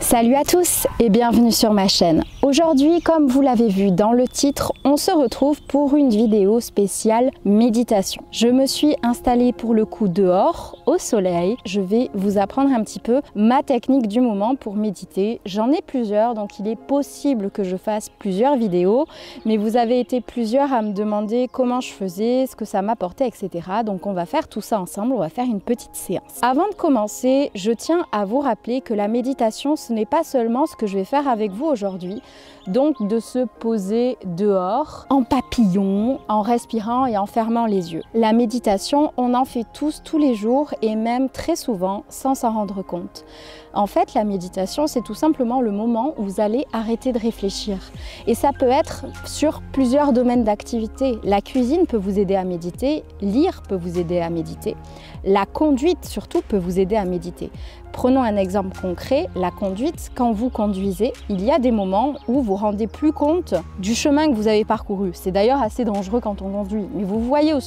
Salut à tous et bienvenue sur ma chaîne. Aujourd'hui, comme vous l'avez vu dans le titre, on se retrouve pour une vidéo spéciale méditation. Je me suis installée pour le coup dehors, au soleil. Je vais vous apprendre un petit peu ma technique du moment pour méditer. J'en ai plusieurs, donc il est possible que je fasse plusieurs vidéos, mais vous avez été plusieurs à me demander comment je faisais, ce que ça m'apportait, etc. Donc on va faire tout ça ensemble, on va faire une petite séance. Avant de commencer, je tiens à vous rappeler que la méditation, ce n'est pas seulement ce que je vais faire avec vous aujourd'hui, donc de se poser dehors, en papillon, en respirant et en fermant les yeux. La méditation, on en fait tous les jours et même très souvent sans s'en rendre compte. En fait, la méditation, c'est tout simplement le moment où vous allez arrêter de réfléchir. Et ça peut être sur plusieurs domaines d'activité. La cuisine peut vous aider à méditer, lire peut vous aider à méditer, la conduite surtout peut vous aider à méditer. Prenons un exemple concret, la conduite. Quand vous conduisez, il y a des moments où vous vous rendez plus compte du chemin que vous avez parcouru. C'est d'ailleurs assez dangereux quand on conduit, mais vous voyez où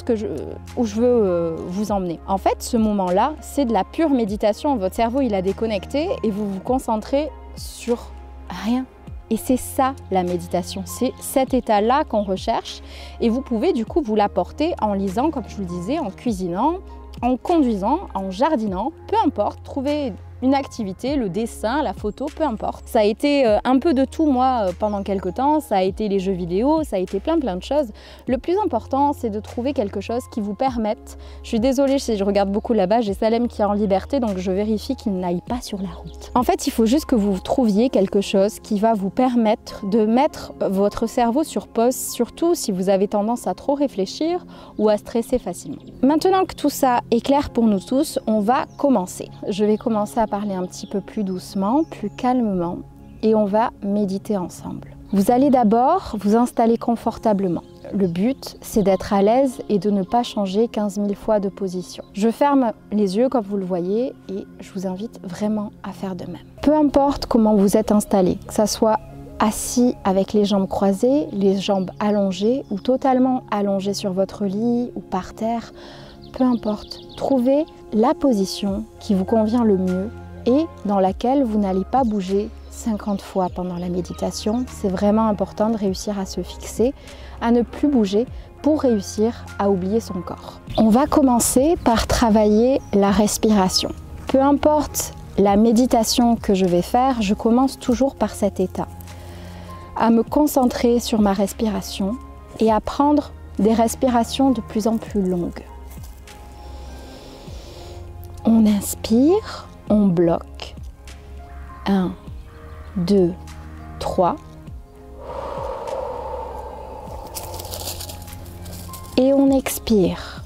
je veux vous emmener. En fait, ce moment-là, c'est de la pure méditation. Votre cerveau, il a déconnecté et vous vous concentrez sur rien. Et c'est ça la méditation, c'est cet état-là qu'on recherche. Et vous pouvez du coup vous l'apporter en lisant, comme je vous le disais, en cuisinant, en conduisant, en jardinant, peu importe, trouver une activité, le dessin, la photo, peu importe. Ça a été un peu de tout moi pendant quelques temps, ça a été les jeux vidéo, ça a été plein de choses. Le plus important, c'est de trouver quelque chose qui vous permette, je suis désolée si je regarde beaucoup là-bas, j'ai Salem qui est en liberté, donc je vérifie qu'il n'aille pas sur la route. En fait, il faut juste que vous trouviez quelque chose qui va vous permettre de mettre votre cerveau sur pause, surtout si vous avez tendance à trop réfléchir ou à stresser facilement. Maintenant que tout ça est clair pour nous tous, on va commencer. Je vais commencer à parler un petit peu plus doucement, plus calmement, et on va méditer ensemble. Vous allez d'abord vous installer confortablement. Le but, c'est d'être à l'aise et de ne pas changer 15 000 fois de position. Je ferme les yeux comme vous le voyez et je vous invite vraiment à faire de même. Peu importe comment vous êtes installé, que ça soit assis avec les jambes croisées, les jambes allongées ou totalement allongé sur votre lit ou par terre, peu importe, trouvez la position qui vous convient le mieux et dans laquelle vous n'allez pas bouger 50 fois pendant la méditation. C'est vraiment important de réussir à se fixer, à ne plus bouger pour réussir à oublier son corps. On va commencer par travailler la respiration. Peu importe la méditation que je vais faire, je commence toujours par cet état. À me concentrer sur ma respiration et à prendre des respirations de plus en plus longues. On inspire, on bloque. 1, 2, 3. Et on expire.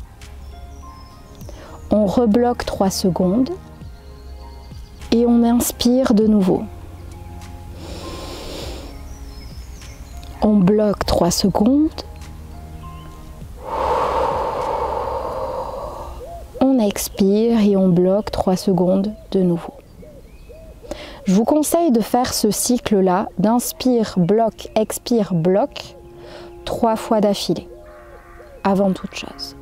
On rebloque 3 secondes. Et on inspire de nouveau. On bloque 3 secondes. On expire et on bloque 3 secondes de nouveau. Je vous conseille de faire ce cycle-là d'inspire, bloc, expire, bloc 3 fois d'affilée, avant toute chose.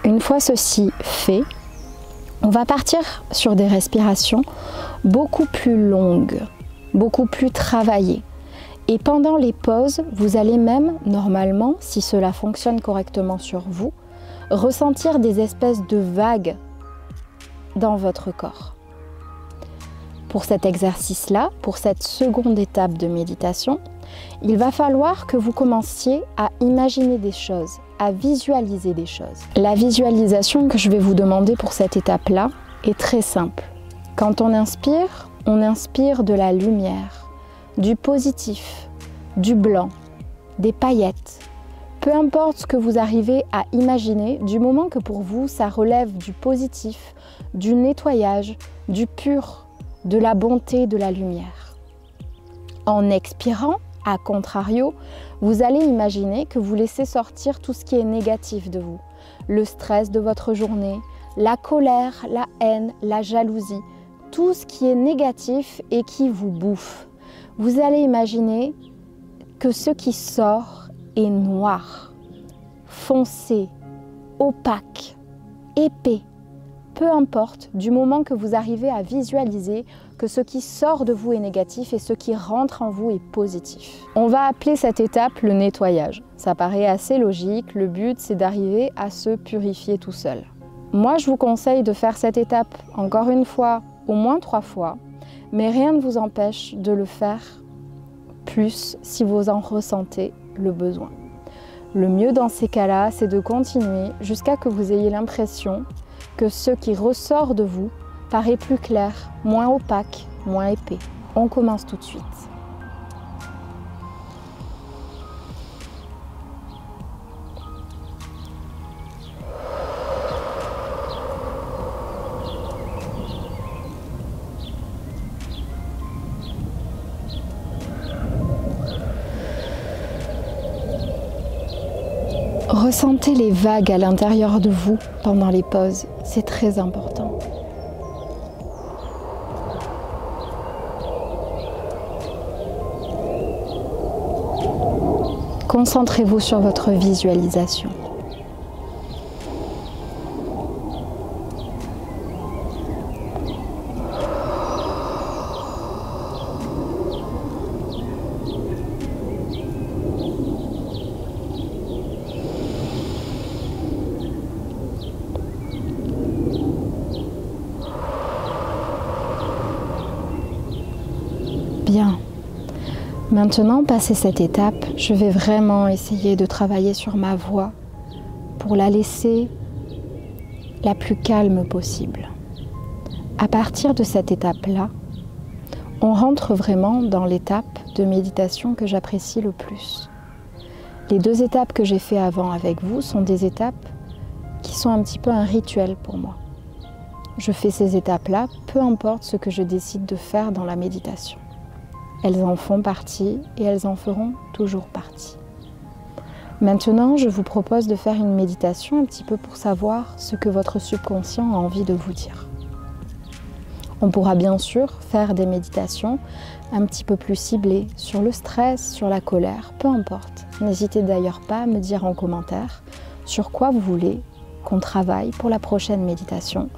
Une fois ceci fait, on va partir sur des respirations beaucoup plus longues, beaucoup plus travaillées. Et pendant les pauses, vous allez même, normalement, si cela fonctionne correctement sur vous, ressentir des espèces de vagues dans votre corps. Pour cet exercice-là, pour cette seconde étape de méditation, il va falloir que vous commenciez à imaginer des choses, à visualiser des choses. La visualisation que je vais vous demander pour cette étape-là est très simple. Quand on inspire de la lumière, du positif, du blanc, des paillettes. Peu importe ce que vous arrivez à imaginer, du moment que pour vous, ça relève du positif, du nettoyage, du pur, de la bonté, de la lumière. En expirant, à contrario, vous allez imaginer que vous laissez sortir tout ce qui est négatif de vous. Le stress de votre journée, la colère, la haine, la jalousie, tout ce qui est négatif et qui vous bouffe. Vous allez imaginer que ce qui sort est noir, foncé, opaque, épais. Peu importe, du moment que vous arrivez à visualiser que ce qui sort de vous est négatif et ce qui rentre en vous est positif. On va appeler cette étape le nettoyage. Ça paraît assez logique, le but c'est d'arriver à se purifier tout seul. Moi je vous conseille de faire cette étape encore une fois, au moins 3 fois, mais rien ne vous empêche de le faire plus si vous en ressentez le besoin. Le mieux dans ces cas-là, c'est de continuer jusqu'à que vous ayez l'impression que ce qui ressort de vous paraît plus clair, moins opaque, moins épais. On commence tout de suite. Ressentez les vagues à l'intérieur de vous pendant les pauses, c'est très important. Concentrez-vous sur votre visualisation. Bien. Maintenant, passé cette étape, je vais vraiment essayer de travailler sur ma voix pour la laisser la plus calme possible. À partir de cette étape-là, on rentre vraiment dans l'étape de méditation que j'apprécie le plus. Les 2 étapes que j'ai fait avant avec vous sont des étapes qui sont un petit peu un rituel pour moi. Je fais ces étapes-là, peu importe ce que je décide de faire dans la méditation. Elles en font partie et elles en feront toujours partie. Maintenant, je vous propose de faire une méditation un petit peu pour savoir ce que votre subconscient a envie de vous dire. On pourra bien sûr faire des méditations un petit peu plus ciblées sur le stress, sur la colère, peu importe. N'hésitez d'ailleurs pas à me dire en commentaire sur quoi vous voulez qu'on travaille pour la prochaine méditation,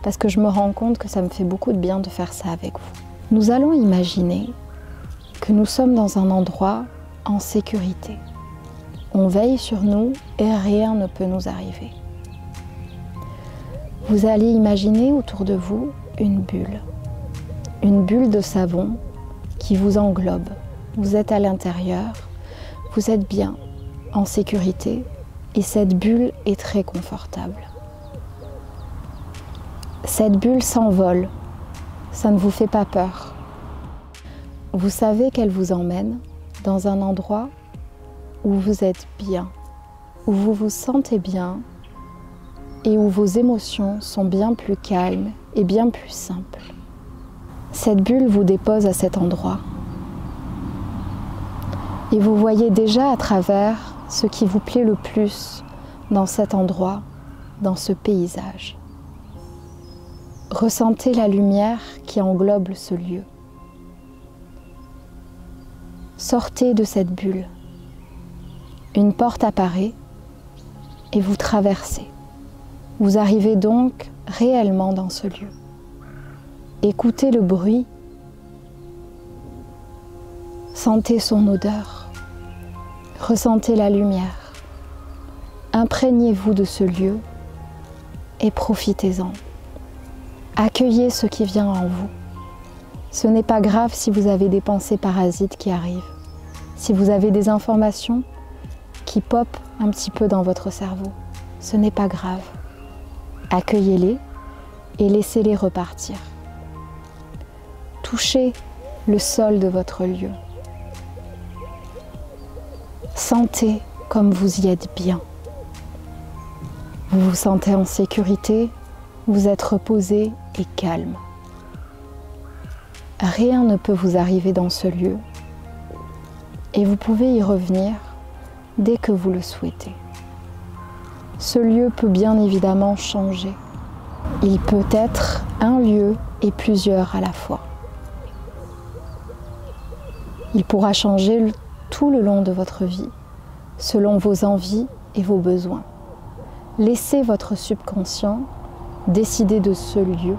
parce que je me rends compte que ça me fait beaucoup de bien de faire ça avec vous. Nous allons imaginer que nous sommes dans un endroit en sécurité. On veille sur nous et rien ne peut nous arriver. Vous allez imaginer autour de vous une bulle de savon qui vous englobe. Vous êtes à l'intérieur, vous êtes bien, en sécurité et cette bulle est très confortable. Cette bulle s'envole, ça ne vous fait pas peur. Vous savez qu'elle vous emmène dans un endroit où vous êtes bien, où vous vous sentez bien et où vos émotions sont bien plus calmes et bien plus simples. Cette bulle vous dépose à cet endroit et vous voyez déjà à travers ce qui vous plaît le plus dans cet endroit, dans ce paysage. Ressentez la lumière qui englobe ce lieu. Sortez de cette bulle. Une porte apparaît et vous traversez. Vous arrivez donc réellement dans ce lieu. Écoutez le bruit. Sentez son odeur. Ressentez la lumière. Imprégnez-vous de ce lieu et profitez-en. Accueillez ce qui vient en vous. Ce n'est pas grave si vous avez des pensées parasites qui arrivent, si vous avez des informations qui popent un petit peu dans votre cerveau. Ce n'est pas grave. Accueillez-les et laissez-les repartir. Touchez le sol de votre lieu. Sentez comme vous y êtes bien. Vous vous sentez en sécurité, vous êtes reposé et calme. Rien ne peut vous arriver dans ce lieu et vous pouvez y revenir dès que vous le souhaitez. Ce lieu peut bien évidemment changer. Il peut être un lieu et plusieurs à la fois. Il pourra changer tout le long de votre vie, selon vos envies et vos besoins. Laissez votre subconscient décider de ce lieu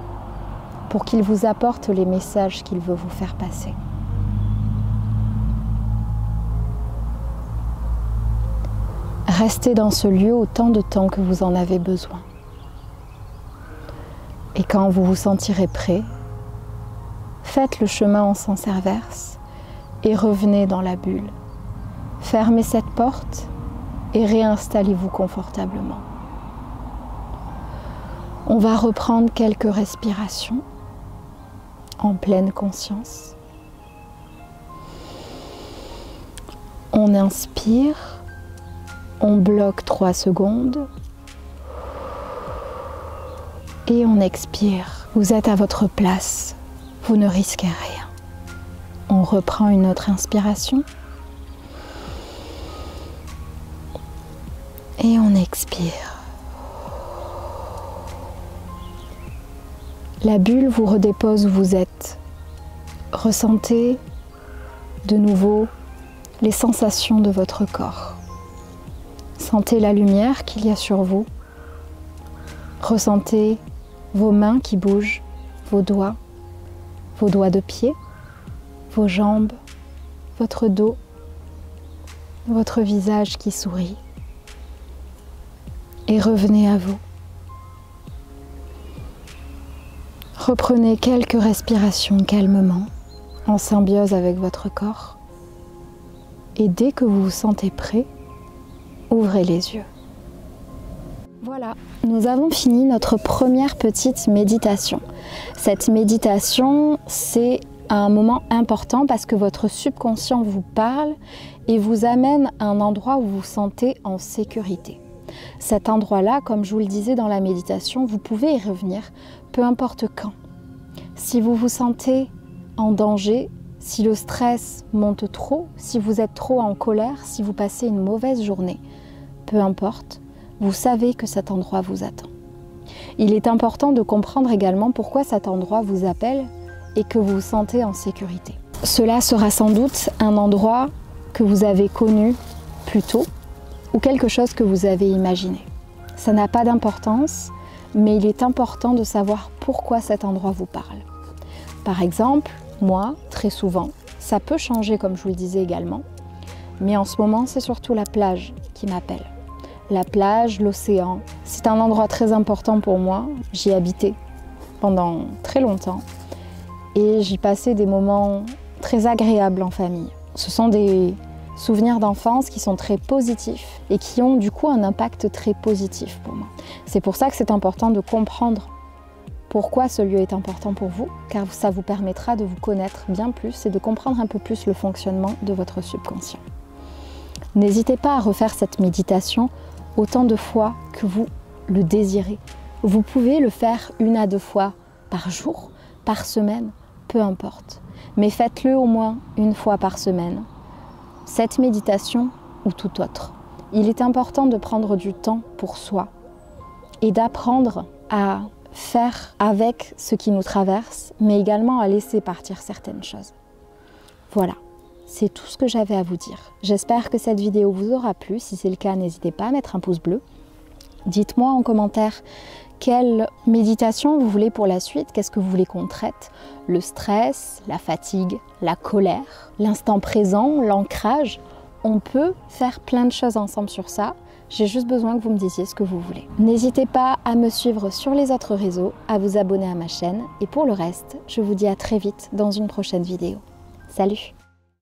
pour qu'il vous apporte les messages qu'il veut vous faire passer. Restez dans ce lieu autant de temps que vous en avez besoin. Et quand vous vous sentirez prêt, faites le chemin en sens inverse et revenez dans la bulle. Fermez cette porte et réinstallez-vous confortablement. On va reprendre quelques respirations en pleine conscience. On inspire, on bloque 3 secondes et on expire. Vous êtes à votre place, vous ne risquez rien. On reprend une autre inspiration et on expire. La bulle vous redépose où vous êtes. Ressentez de nouveau les sensations de votre corps. Sentez la lumière qu'il y a sur vous. Ressentez vos mains qui bougent, vos doigts de pied, vos jambes, votre dos, votre visage qui sourit. Et revenez à vous. Reprenez quelques respirations calmement, en symbiose avec votre corps. Et dès que vous vous sentez prêt, ouvrez les yeux. Voilà, nous avons fini notre première petite méditation. Cette méditation, c'est un moment important parce que votre subconscient vous parle et vous amène à un endroit où vous vous sentez en sécurité. Cet endroit-là, comme je vous le disais dans la méditation, vous pouvez y revenir, peu importe quand. Si vous vous sentez en danger, si le stress monte trop, si vous êtes trop en colère, si vous passez une mauvaise journée, peu importe, vous savez que cet endroit vous attend. Il est important de comprendre également pourquoi cet endroit vous appelle et que vous vous sentez en sécurité. Cela sera sans doute un endroit que vous avez connu plus tôt ou quelque chose que vous avez imaginé. Ça n'a pas d'importance, mais il est important de savoir pourquoi cet endroit vous parle. Par exemple, moi, très souvent, ça peut changer comme je vous le disais également, mais en ce moment, c'est surtout la plage qui m'appelle. La plage, l'océan, c'est un endroit très important pour moi. J'y habitais pendant très longtemps et j'y passais des moments très agréables en famille. Ce sont des souvenirs d'enfance qui sont très positifs et qui ont du coup un impact très positif pour moi. C'est pour ça que c'est important de comprendre pourquoi ce lieu est important pour vous, car ça vous permettra de vous connaître bien plus et de comprendre un peu plus le fonctionnement de votre subconscient. N'hésitez pas à refaire cette méditation autant de fois que vous le désirez. Vous pouvez le faire 1 à 2 fois par jour, par semaine, peu importe. Mais faites-le au moins 1 fois par semaine. Cette méditation ou tout autre. Il est important de prendre du temps pour soi et d'apprendre à faire avec ce qui nous traverse, mais également à laisser partir certaines choses. Voilà. C'est tout ce que j'avais à vous dire. J'espère que cette vidéo vous aura plu. Si c'est le cas, n'hésitez pas à mettre un pouce bleu. Dites-moi en commentaire quelle méditation vous voulez pour la suite. Qu'est-ce que vous voulez qu'on traite? Le stress, la fatigue, la colère, l'instant présent, l'ancrage. On peut faire plein de choses ensemble sur ça. J'ai juste besoin que vous me disiez ce que vous voulez. N'hésitez pas à me suivre sur les autres réseaux, à vous abonner à ma chaîne. Et pour le reste, je vous dis à très vite dans une prochaine vidéo. Salut!